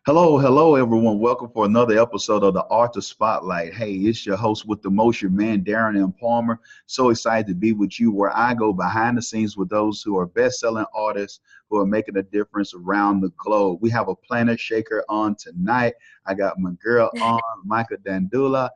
Hello, hello, everyone. Welcome for another episode of the Author Spotlight. Hey, it's your host with the most, your man, Darren and Palmer. So excited to be with you where I go behind the scenes with those who are best-selling artists who are making a difference around the globe. We have a planet shaker on tonight. I got my girl on, Micah Dandula.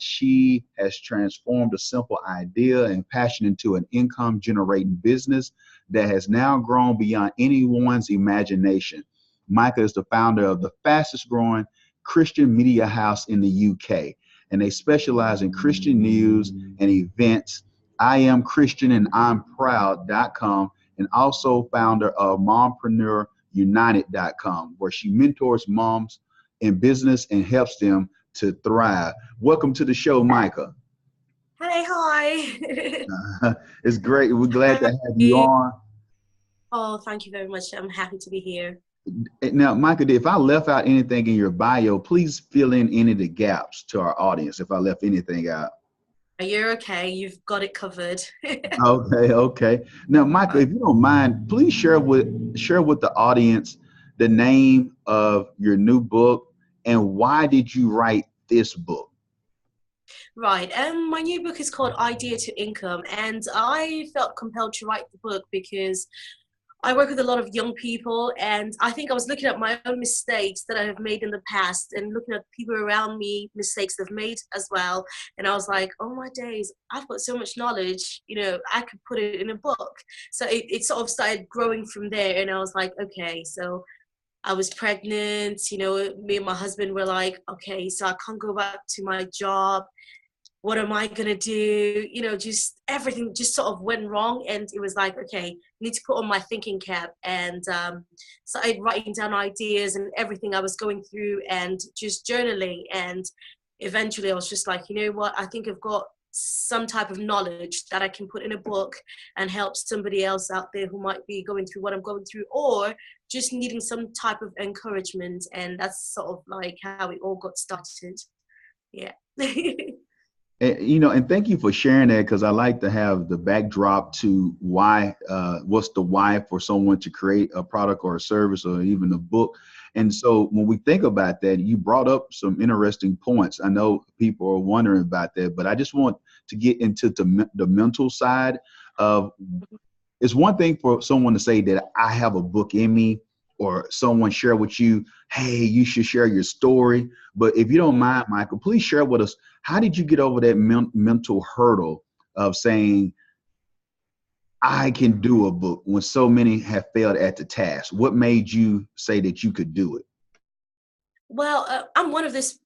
She has transformed a simple idea and passion into an income-generating business that has now grown beyond anyone's imagination. Micah is the founder of the fastest growing Christian media house in the UK, and they specialize in Christian news and events. I am Christian and I'm proud.com, and also founder of mompreneur united.com, where she mentors moms in business and helps them to thrive. Welcome to the show, Micah. Hey, hi. It's great. We're glad to How are have you you? on. Oh, thank you very much. I'm happy to be here. Now, Micah, if I left out anything in your bio, please fill in any of the gaps to our audience if I left anything out. You're okay. You've got it covered. Okay, okay. Now, Micah, if you don't mind, please share with the audience the name of your new book and why did you write this book? Right. My new book is called Idea to Income, and I felt compelled to write the book because I work with a lot of young people, and I think I was looking at my own mistakes that I have made in the past and looking at people around me, mistakes they've made as well. And I was like, oh my days, I've got so much knowledge, I could put it in a book. So it sort of started growing from there. And I was like, okay, so I was pregnant, me and my husband were like, okay, so I can't go back to my job. What am I gonna do? Just everything just sort of went wrong, and it was like, okay, I need to put on my thinking cap and started writing down ideas and everything I was going through, and just journaling. And eventually, I was just like, you know what? I think I've got some type of knowledge that I can put in a book and help somebody else out there who might be going through what I'm going through, or just needing some type of encouragement. And that's sort of like how it all got started. Yeah. And thank you for sharing that because I like to have the backdrop to why, what's the why for someone to create a product or a service or even a book. And so when we think about that, you brought up some interesting points. I know people are wondering about that, but I just want to get into the mental side of it's one thing for someone to say that I have a book in me or someone share with you, hey, you should share your story. But if you don't mind, Michael, please share with us, how did you get over that mental hurdle of saying, I can do a book when so many have failed at the task? What made you say that you could do it? Well, I'm one of those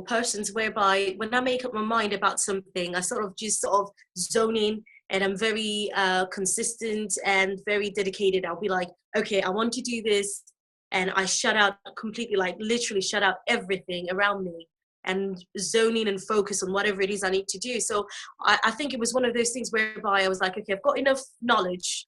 persons whereby when I make up my mind about something, I sort of just sort of zone in, and I'm very consistent and very dedicated. I'll be like, okay, I want to do this. And I shut out completely, like literally shut out everything around me and zone in and focus on whatever it is I need to do. So I think it was one of those things whereby I was like, okay, I've got enough knowledge,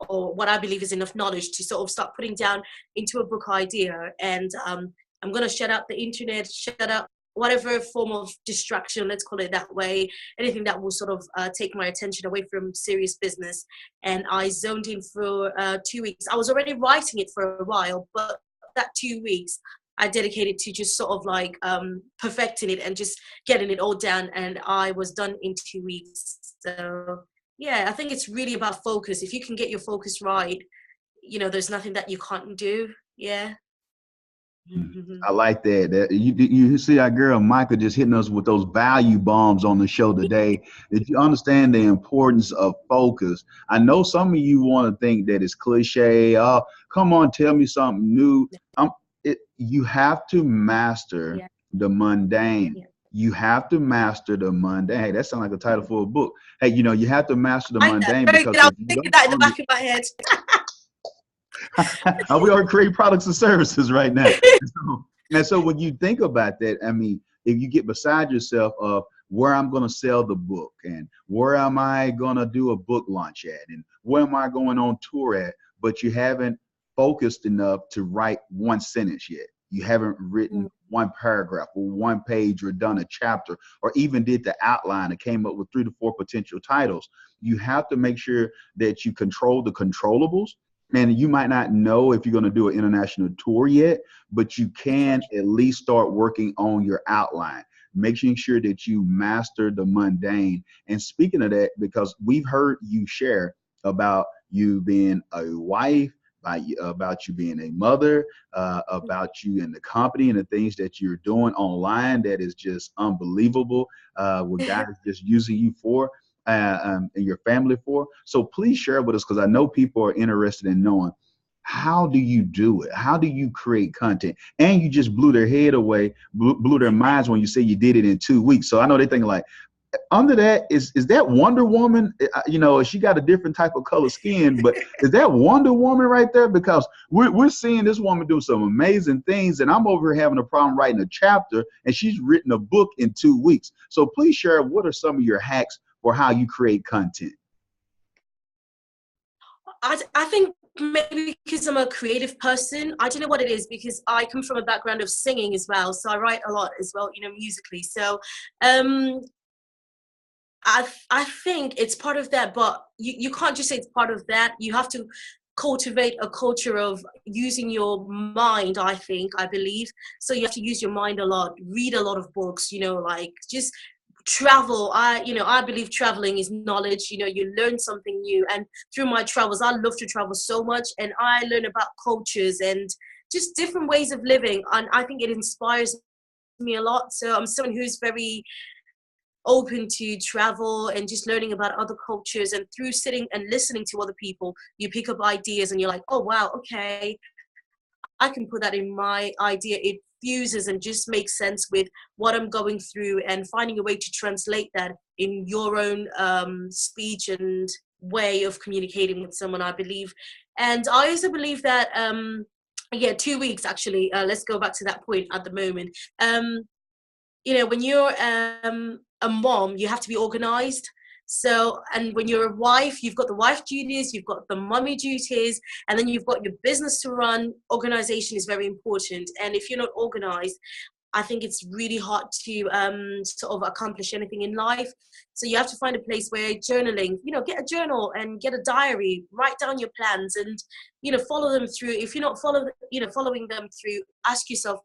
or what I believe is enough knowledge, to sort of start putting down into a book idea. And I'm going to shut out the internet, shut out whatever form of distraction, let's call it that way, anything that will sort of take my attention away from serious business. And I zoned in for 2 weeks. I was already writing it for a while, but that 2 weeks I dedicated to just sort of like perfecting it and just getting it all down. And I was done in 2 weeks. So yeah, I think it's really about focus. If you can get your focus right, there's nothing that you can't do. Yeah. I like that. You see our girl Micah just hitting us with those value bombs on the show today. Did you understand the importance of focus? I know some of you want to think that it's cliche. Oh, come on, tell me something new. You have to master Yeah. the mundane. Yeah. You have to master the mundane. Hey, that sounds like a title for a book. Hey, you have to master the Like that. mundane Very because good. I was if you thinking don't that in the back of my head. we are creating products and services right now. And so when you think about that, I mean, if you get beside yourself of where I'm going to sell the book and where am I going to do a book launch at and where am I going on tour at, but you haven't focused enough to write one sentence yet. You haven't written one paragraph or one page or done a chapter or even did the outline and came up with 3 to 4 potential titles. You have to make sure that you control the controllables And you might not know if you're going to do an international tour yet, but you can at least start working on your outline, making sure that you master the mundane. And speaking of that, because we've heard you share about you being a wife, about you being a mother, about you in the company and the things that you're doing online that is just unbelievable, what God is just using you for. And your family for. So please share with us, because I know people are interested in knowing, how do you do it? How do you create content? And you just blew their head away, blew their minds when you say you did it in 2 weeks. So I know they think like, under that, is that Wonder Woman? You know, she got a different type of color skin, but is that Wonder Woman right there? Because we're seeing this woman do some amazing things, and I'm over here having a problem writing a chapter, and she's written a book in 2 weeks. So please share, what are some of your hacks for how you create content? I think maybe because I'm a creative person, I don't know what it is, because I come from a background of singing as well. So I write a lot as well, you know, musically. So I think it's part of that, but you can't just say it's part of that. You have to cultivate a culture of using your mind, I believe. So you have to use your mind a lot, read a lot of books, you know, like just travel. I believe traveling is knowledge. You know, you learn something new. And through my travels, I love to travel so much, and I learn about cultures and just different ways of living. And I think it inspires me a lot. So I'm someone who's very open to travel and just learning about other cultures, and through sitting and listening to other people, you pick up ideas and you're like, oh wow, okay, I can put that in my idea. It fuses and just makes sense with what I'm going through, and finding a way to translate that in your own speech and way of communicating with someone, I believe. And I also believe that 2 weeks actually, let's go back to that point at the moment. You know, when you're a mom, you have to be organized. So, and when you're a wife, you've got the wife duties, you've got the mummy duties, and then you've got your business to run. Organization is very important. And if you're not organized, I think it's really hard to sort of accomplish anything in life. So you have to find a place where journaling, you know, get a journal and get a diary, write down your plans, and, you know, follow them through. If you're not following them through, ask yourself,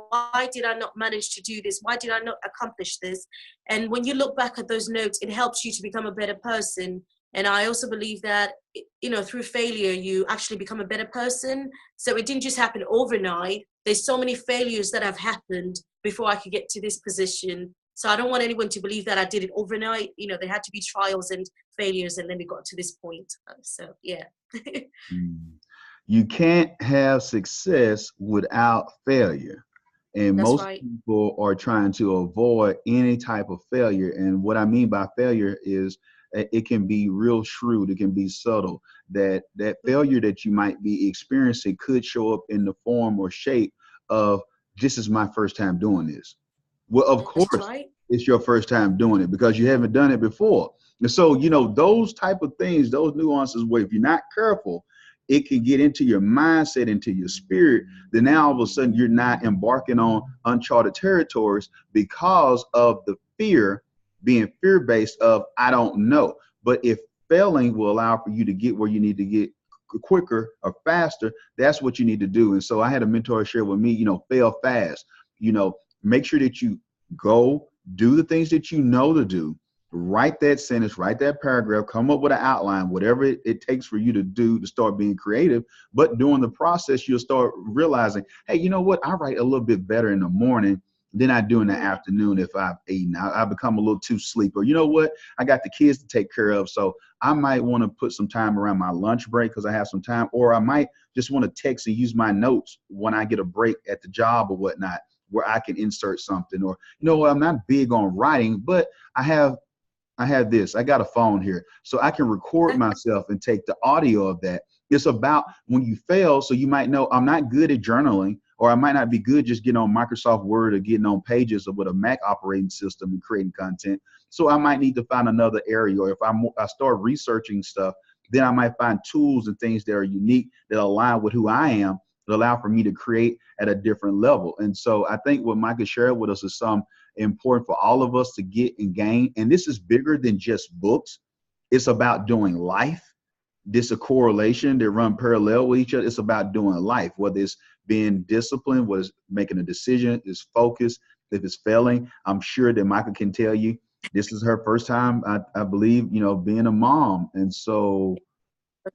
why did I not manage to do this? Why did I not accomplish this? And when you look back at those notes, it helps you to become a better person. And I also believe that, you know, through failure, you actually become a better person. So it didn't just happen overnight. There's so many failures that have happened before I could get to this position. So I don't want anyone to believe that I did it overnight. You know, there had to be trials and failures, and then we got to this point. So, yeah. You can't have success without failure. And That's most right. people are trying to avoid any type of failure. And what I mean by failure is it can be real shrewd. It can be subtle. That failure that you might be experiencing could show up in the form or shape of, this is my first time doing this. Well, of That's course, right. it's your first time doing it because you haven't done it before. And so, you know, those type of things, those nuances where if you're not careful, it can get into your mindset, into your spirit. Then now all of a sudden you're not embarking on uncharted territories because of the fear, being fear-based of, I don't know. But if failing will allow for you to get where you need to get quicker or faster, that's what you need to do. And so I had a mentor share with me, you know, fail fast. You know, make sure that you go do the things that you know to do. Write that sentence, write that paragraph, come up with an outline, whatever it takes for you to do to start being creative. But during the process, you'll start realizing, hey, you know what? I write a little bit better in the morning than I do in the afternoon if I've eaten. I become a little too sleepy. Or you know what? I got the kids to take care of. So I might want to put some time around my lunch break because I have some time. Or I might just want to text and use my notes when I get a break at the job or whatnot, where I can insert something. Or, you know what? I'm not big on writing, but I have this. I got a phone here, so I can record myself and take the audio of that. It's about when you fail, so you might know I'm not good at journaling, or I might not be good just getting on Microsoft Word or getting on Pages or with a Mac operating system and creating content. So I might need to find another area, or if I start researching stuff, then I might find tools and things that are unique that align with who I am, that allow for me to create at a different level. And so I think what Micah shared with us is some important for all of us to get and gain. And this is bigger than just books. It's about doing life. this a correlation. They run parallel with each other. It's about doing life, whether it's being disciplined, whether it's making a decision, is focused. If it's failing, I'm sure that Micah can tell you this is her first time, I believe, being a mom. And so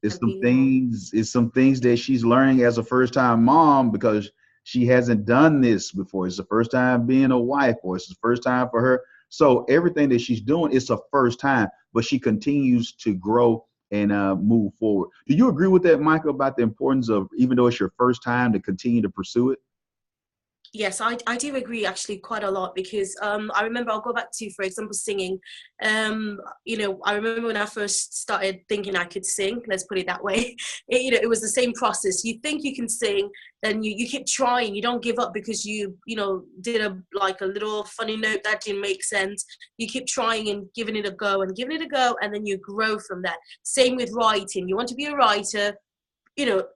it's some things that she's learning as a first time mom because she hasn't done this before. It's the first time being a wife, or it's the first time for her. So everything that she's doing, it's a first time, but she continues to grow and move forward. Do you agree with that, Michael, about the importance of, even though it's your first time, to continue to pursue it? Yes, I do agree actually quite a lot because I remember, I'll go back to, for example, singing. I remember when I first started thinking I could sing, let's put it that way. It was the same process. You think you can sing, then you keep trying. You don't give up because you did a little funny note that didn't make sense. You keep trying and giving it a go, and then you grow from that. Same with writing. You want to be a writer,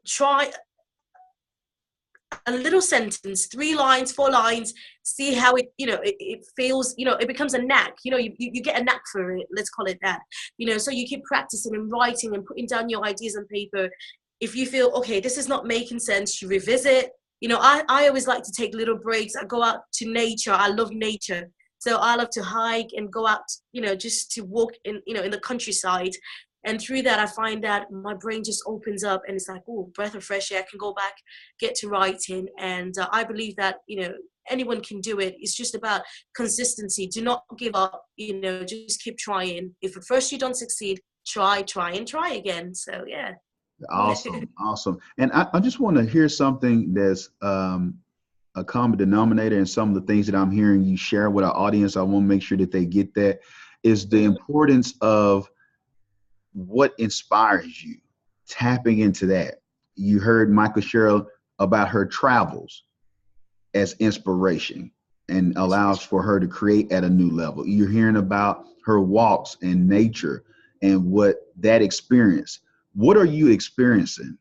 try a little sentence, 3 lines, 4 lines, see how it feels, it becomes a knack, you get a knack for it, let's call it that, so you keep practicing and writing and putting down your ideas on paper. If you feel, okay, this is not making sense, you revisit. I always like to take little breaks. I go out to nature. I love nature. So I love to hike and go out, just to walk in the countryside. And through that, I find that my brain just opens up and it's like, oh, breath of fresh air. I can go back, get to writing. And I believe that, anyone can do it. It's just about consistency. Do not give up, just keep trying. If at first you don't succeed, try and try again. So, yeah. Awesome. And I just want to hear something that's a common denominator in some of the things that I'm hearing you share with our audience. I want to make sure that they get that, is the importance of what inspires you, tapping into that. You heard Micah share about her travels as inspiration and allows for her to create at a new level. You're hearing about her walks in nature and what that experience. What are you experiencing?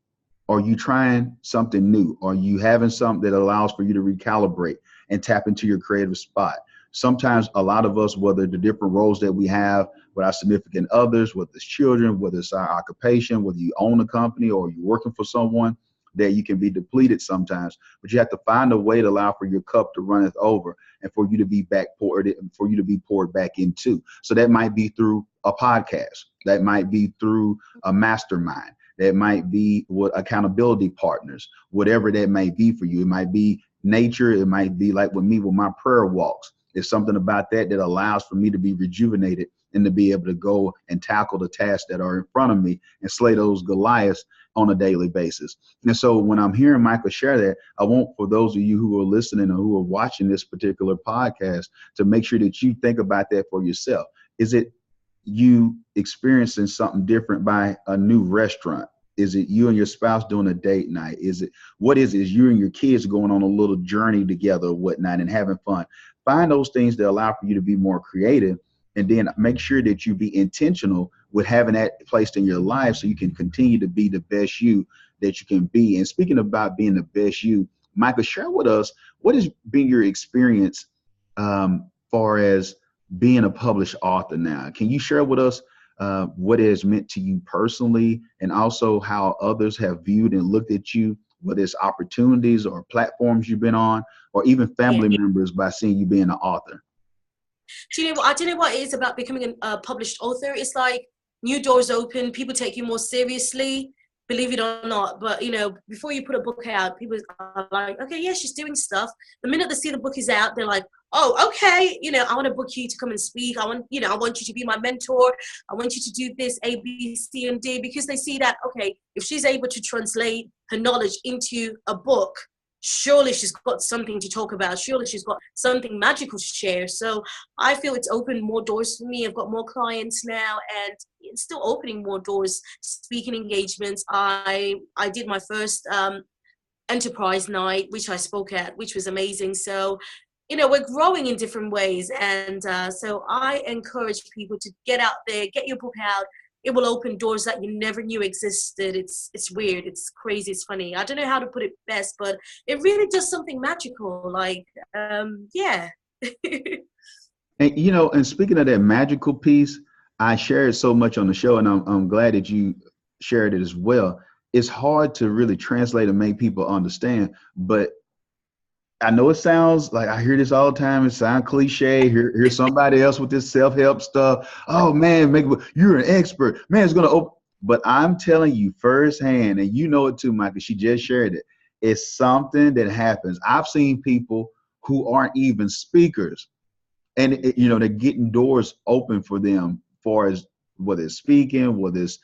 Are you trying something new? Are you having something that allows for you to recalibrate and tap into your creative spot? Sometimes a lot of us, whether the different roles that we have with our significant others, whether it's children, whether it's our occupation, whether you own a company or you're working for someone, that you can be depleted sometimes, but you have to find a way to allow for your cup to runneth over and for you to be poured back into. So that might be through a podcast. That might be through a mastermind. That might be what accountability partners, whatever that may be for you. It might be nature. It might be like with me with my prayer walks. There's something about that allows for me to be rejuvenated and to be able to go and tackle the tasks that are in front of me and slay those Goliaths on a daily basis. And so when I'm hearing Michael share that, I want for those of you who are listening or who are watching this particular podcast to make sure that you think about that for yourself. Is it you experiencing something different by a new restaurant? Is it you and your spouse doing a date night? Is you and your kids going on a little journey together or whatnot and having fun? Find those things that allow for you to be more creative, and then make sure that you be intentional with having that placed in your life so you can continue to be the best you that you can be. And speaking about being the best you, Michael, share with us, what has been your experience far as being a published author now? Can you share with us what it has meant to you personally, and also how others have viewed and looked at you, whether it's opportunities or platforms you've been on, or even family members by seeing you being an author? Do you know what? I don't know what it is about becoming a published author. It's like new doors open, people take you more seriously, believe it or not. But, before you put a book out, people are like, okay, yeah, she's doing stuff. The minute they see the book is out, they're like, oh, okay, I want to book you to come and speak. I want you to be my mentor. I want you to do this, A, B, C, and D, because they see that, okay, if she's able to translate her knowledge into a book, surely she's got something to talk about. Surely she's got something magical to share. So I feel it's opened more doors for me. I've got more clients now, and it's still opening more doors. Speaking engagements. I did my first enterprise night, which I spoke at, which was amazing. So, we're growing in different ways. And so I encourage people to get out there, get your book out. It will open doors that you never knew existed. It's weird. It's crazy. It's funny. I don't know how to put it best, but it really does something magical. Like, yeah. And, and speaking of that magical piece, I share it so much on the show, and I'm glad that you shared it as well. It's hard to really translate and make people understand, but I know it sounds like I hear this all the time. It sounds cliche. Here's somebody else with this self-help stuff. Oh man, you're an expert. Man, it's gonna open. But I'm telling you firsthand, and you know it too, Micah. She just shared it. It's something that happens. I've seen people who aren't even speakers, and they're getting doors open for them, far as whether it's speaking, whether it's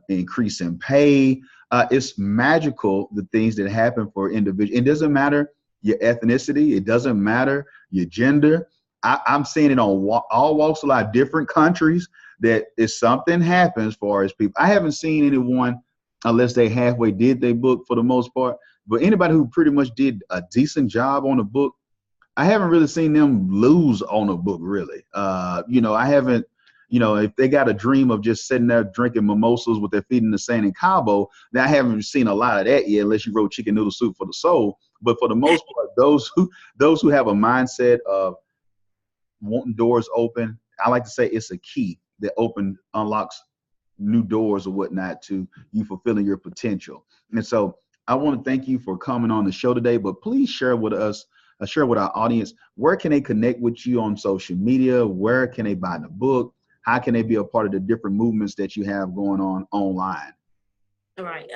increase in pay. It's magical, the things that happen for individuals. It doesn't matter your ethnicity. It doesn't matter your gender. I'm seeing it on all walks of life, different countries, that if something happens far as people, I haven't seen anyone, unless they halfway did their book for the most part, but anybody who pretty much did a decent job on a book, I haven't really seen them lose on a book, really. I haven't, if they got a dream of just sitting there drinking mimosas with their feet in the sand in Cabo, then I haven't seen a lot of that yet, unless you wrote Chicken Noodle Soup for the Soul. But for the most part, those who have a mindset of wanting doors open, I like to say it's a key that unlocks new doors or whatnot to you fulfilling your potential. And so I want to thank you for coming on the show today, but please share with us, share with our audience, where can they connect with you on social media? Where can they buy the book? How can they be a part of the different movements that you have going on online? All right.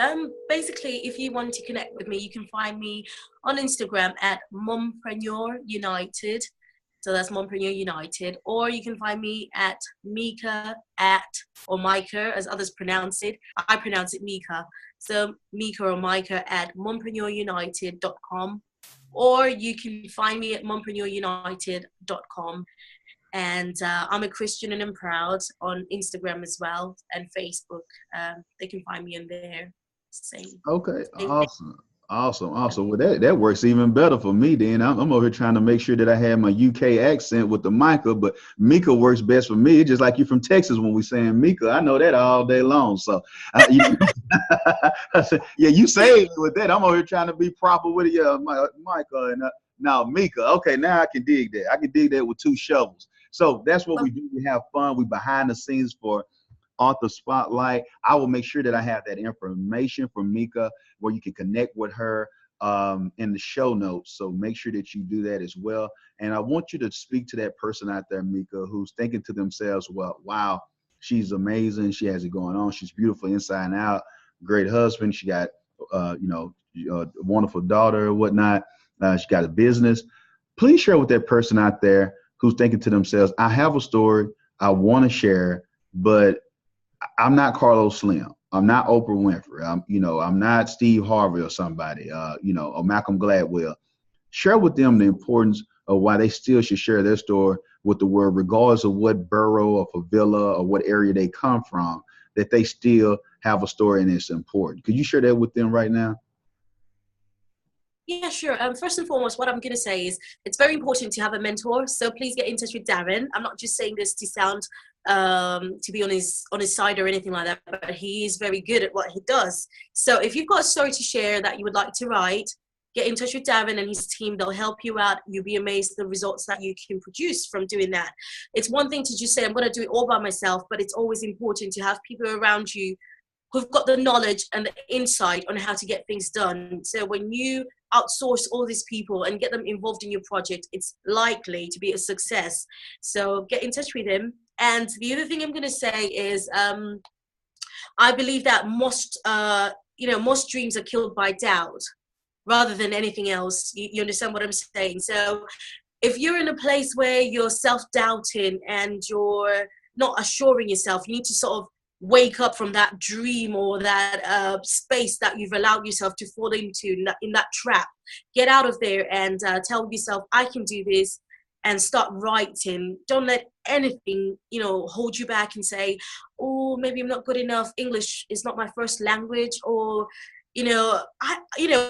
Basically, if you want to connect with me, you can find me on Instagram at Mompreneur United. So that's Mompreneur United. Or you can find me at Micah or Micah, as others pronounce it. I pronounce it Micah. So Micah or Micah at mompreneurunited.com. Or you can find me at mompreneurunited.com. And I'm a Christian and I'm proud on Instagram as well, and Facebook. They can find me in there. Same. Okay, awesome. Well, that works even better for me. Then I'm over here trying to make sure that I have my UK accent with the Micah, but Mika works best for me. It's just like you from Texas when we saying Mika. I know that all day long. So, yeah, you say it with that. I'm over here trying to be proper with Micah and now Mika. Okay, now I can dig that. I can dig that with two shovels. So that's what we do. We have fun. We behind the scenes for Author Spotlight. I will make sure that I have that information for Mika where you can connect with her in the show notes. So make sure that you do that as well. And I want you to speak to that person out there, Mika, who's thinking to themselves, well, wow, she's amazing. She has it going on. She's beautiful inside and out. Great husband. She got, a wonderful daughter or whatnot. She got a business. Please share with that person out there who's thinking to themselves, I have a story I want to share, but I'm not Carlos Slim. I'm not Oprah Winfrey. I'm not Steve Harvey or somebody, or Malcolm Gladwell. Share with them the importance of why they still should share their story with the world, regardless of what borough or favela or what area they come from, that they still have a story and it's important. Could you share that with them right now? Yeah, sure. First and foremost, what I'm going to say is it's very important to have a mentor. So please get in touch with Darren. I'm not just saying this to sound to be on his side or anything like that, but he is very good at what he does. So if you've got a story to share that you would like to write, get in touch with Darren and his team. They'll help you out. You'll be amazed at the results that you can produce from doing that. It's one thing to just say, I'm going to do it all by myself, but it's always important to have people around you who've got the knowledge and the insight on how to get things done. So when you outsource all these people and get them involved in your project, it's likely to be a success. So get in touch with him. And the other thing I'm going to say is I believe that most dreams are killed by doubt rather than anything else. You understand what I'm saying? So if you're in a place where you're self-doubting and you're not assuring yourself, you need to sort of wake up from that dream or that space that you've allowed yourself to fall into, in that trap. Get out of there and tell yourself, I can do this, and start writing. Don't let anything, hold you back and say, oh, maybe I'm not good enough. English is not my first language, or,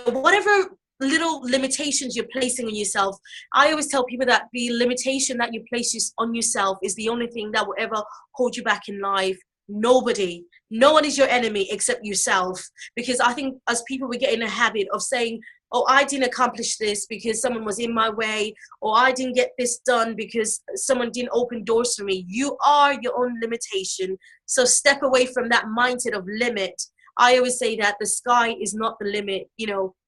whatever little limitations you're placing on yourself. I always tell people that the limitation that you place on yourself is the only thing that will ever hold you back in life. No one is your enemy except yourself. Because I think as people, we get in a habit of saying oh, I didn't accomplish this because someone was in my way, or I didn't get this done because someone didn't open doors for me. You are your own limitation. So step away from that mindset of limit. I always say that the sky is not the limit,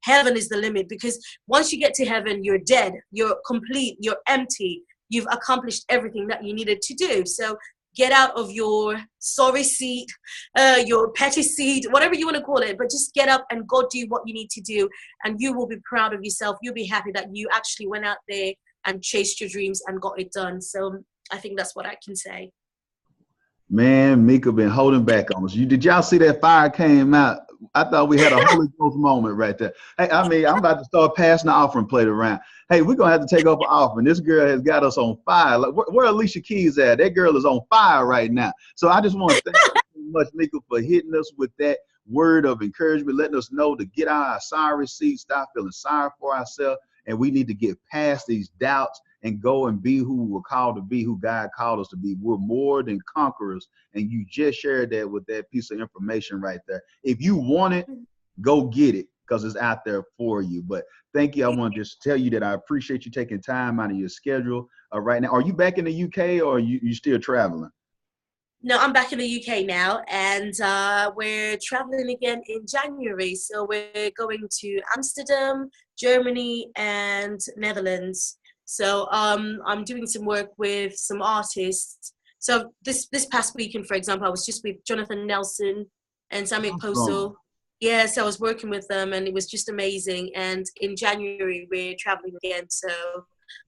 heaven is the limit, because once you get to heaven, you're dead, you're complete, you're empty, you've accomplished everything that you needed to do. So get out of your sorry seat, your petty seat, whatever you want to call it, but just get up and go do what you need to do, and you will be proud of yourself. You'll be happy that you actually went out there and chased your dreams and got it done. So I think that's what I can say. Man, Micah been holding back on us. Did y'all see that fire came out? I thought we had a Holy Ghost moment right there. Hey, I mean, I'm about to start passing the offering plate around. Hey, we're gonna have to take up an offering. This girl has got us on fire. Like, where Alicia Keys at? That girl is on fire right now. So I just want to thank you so much, Micah, for hitting us with that word of encouragement, letting us know to get out of our sorry seat, stop feeling sorry for ourselves, and we need to get past these doubts and go and be who we're called to be, who God called us to be. We're more than conquerors. And you just shared that with that piece of information right there. If you want it, go get it, because it's out there for you. But thank you. I want to just tell you that I appreciate you taking time out of your schedule right now. Are you back in the UK, or are you still traveling? No, I'm back in the UK now, and we're traveling again in January. So we're going to Amsterdam, Germany, and Netherlands. So I'm doing some work with some artists. So this past weekend, for example, I was just with Jonathan Nelson and Samik Postal. Yes, I was working with them, and it was just amazing. And in January, we're traveling again. So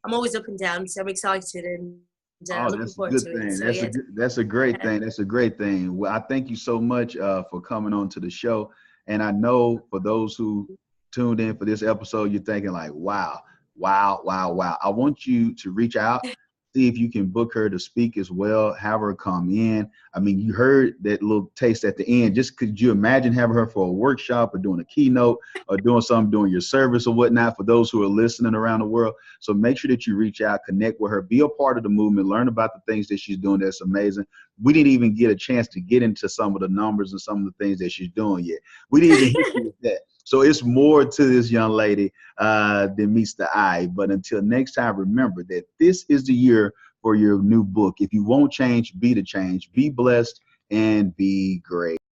I'm always up and down. So I'm excited and looking That's a forward good to it. thing. So, That's a great thing. That's a great thing. Well, I thank you so much for coming on to the show. And I know for those who tuned in for this episode, you're thinking like, wow, wow, wow, wow. I want you to reach out, see if you can book her to speak as well, have her come in. I mean, you heard that little taste at the end. Just could you imagine having her for a workshop or doing a keynote or doing something, doing your service or whatnot for those who are listening around the world? So make sure that you reach out, connect with her, be a part of the movement, learn about the things that she's doing. That's amazing. We didn't even get a chance to get into some of the numbers and some of the things that she's doing yet. We didn't even hit you with that. So it's more to this young lady than meets the eye. But until next time, remember that this is the year for your new book. If you won't change, be the change. Be blessed and be great.